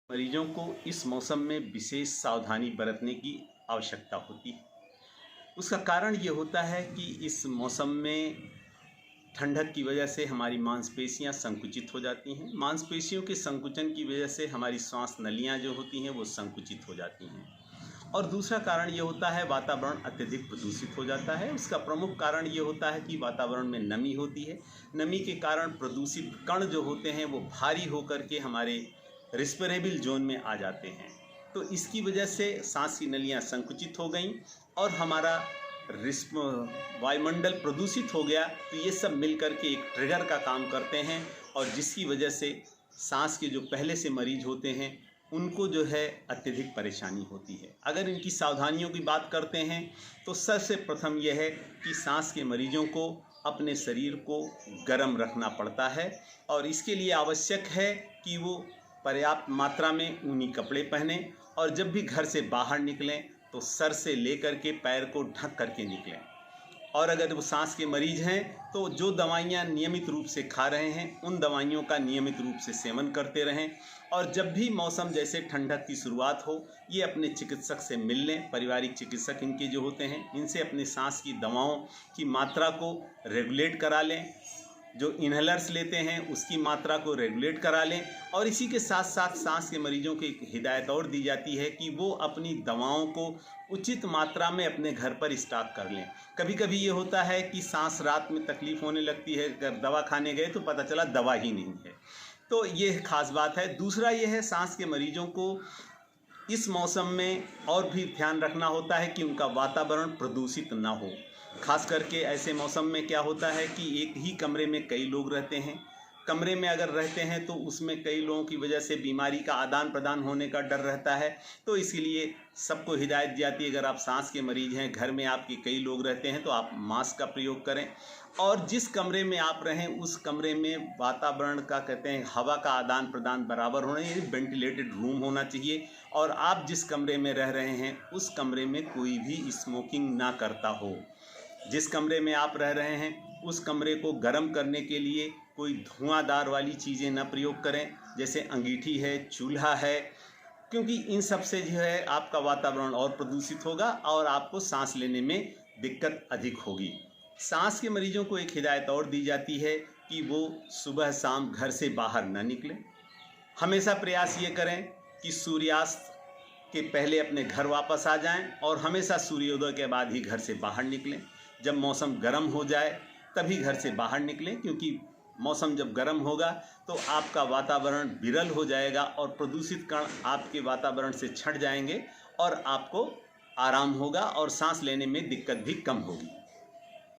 मरीजों को इस मौसम में विशेष सावधानी बरतने की आवश्यकता होती है। उसका कारण ये होता है कि इस मौसम में ठंडक की वजह से हमारी मांसपेशियां संकुचित हो जाती हैं। मांसपेशियों के संकुचन की वजह से हमारी श्वास नलियां जो होती हैं वो संकुचित हो जाती हैं। और दूसरा कारण ये होता है वातावरण अत्यधिक प्रदूषित हो जाता है। उसका प्रमुख कारण ये होता है कि वातावरण में नमी होती है। नमी के कारण प्रदूषित कण जो होते हैं वो भारी होकर के हमारे रिस्पिरेबल जोन में आ जाते हैं। तो इसकी वजह से सांस की नलियां संकुचित हो गई और हमारा वायुमंडल प्रदूषित हो गया। तो ये सब मिलकर के एक ट्रिगर का काम करते हैं और जिसकी वजह से सांस के जो पहले से मरीज होते हैं उनको जो है अत्यधिक परेशानी होती है। अगर इनकी सावधानियों की बात करते हैं तो सबसे प्रथम यह है कि सांस के मरीजों को अपने शरीर को गर्म रखना पड़ता है और इसके लिए आवश्यक है कि वो पर्याप्त मात्रा में ऊनी कपड़े पहने और जब भी घर से बाहर निकलें तो सर से लेकर के पैर को ढक करके निकलें। और अगर वो सांस के मरीज हैं तो जो दवाइयाँ नियमित रूप से खा रहे हैं उन दवाइयों का नियमित रूप से सेवन करते रहें। और जब भी मौसम जैसे ठंडक की शुरुआत हो ये अपने चिकित्सक से मिल लें। पारिवारिक चिकित्सक इनके जो होते हैं इनसे अपने सांस की दवाओं की मात्रा को रेगुलेट करा लें। जो इन्हेलर्स लेते हैं उसकी मात्रा को रेगुलेट करा लें। और इसी के साथ साथ सांस के मरीजों को एक हिदायत और दी जाती है कि वो अपनी दवाओं को उचित मात्रा में अपने घर पर स्टॉक कर लें। कभी कभी ये होता है कि सांस रात में तकलीफ़ होने लगती है, अगर दवा खाने गए तो पता चला दवा ही नहीं है। तो ये खास बात है। दूसरा ये है सांस के मरीजों को इस मौसम में और भी ध्यान रखना होता है कि उनका वातावरण प्रदूषित ना हो। खास करके ऐसे मौसम में क्या होता है कि एक ही कमरे में कई लोग रहते हैं। कमरे में अगर रहते हैं तो उसमें कई लोगों की वजह से बीमारी का आदान प्रदान होने का डर रहता है। तो इसीलिए सबको हिदायत दी जाती है अगर आप सांस के मरीज हैं, घर में आपके कई लोग रहते हैं तो आप मास्क का प्रयोग करें। और जिस कमरे में आप रहें उस कमरे में वातावरण का कहते हैं हवा का आदान प्रदान बराबर होना, यानी वेंटिलेटेड रूम होना चाहिए। और आप जिस कमरे में रह रहे हैं उस कमरे में कोई भी स्मोकिंग ना करता हो। जिस कमरे में आप रह रहे हैं उस कमरे को गर्म करने के लिए कोई धुआंधार वाली चीज़ें न प्रयोग करें, जैसे अंगीठी है, चूल्हा है, क्योंकि इन सब से जो है आपका वातावरण और प्रदूषित होगा और आपको सांस लेने में दिक्कत अधिक होगी। सांस के मरीजों को एक हिदायत और दी जाती है कि वो सुबह शाम घर से बाहर न निकलें। हमेशा प्रयास ये करें कि सूर्यास्त के पहले अपने घर वापस आ जाएं और हमेशा सूर्योदय के बाद ही घर से बाहर निकलें। जब मौसम गर्म हो जाए तभी घर से बाहर निकलें, क्योंकि मौसम जब गर्म होगा तो आपका वातावरण विरल हो जाएगा और प्रदूषित कण आपके वातावरण से छट जाएंगे और आपको आराम होगा और सांस लेने में दिक्कत भी कम होगी।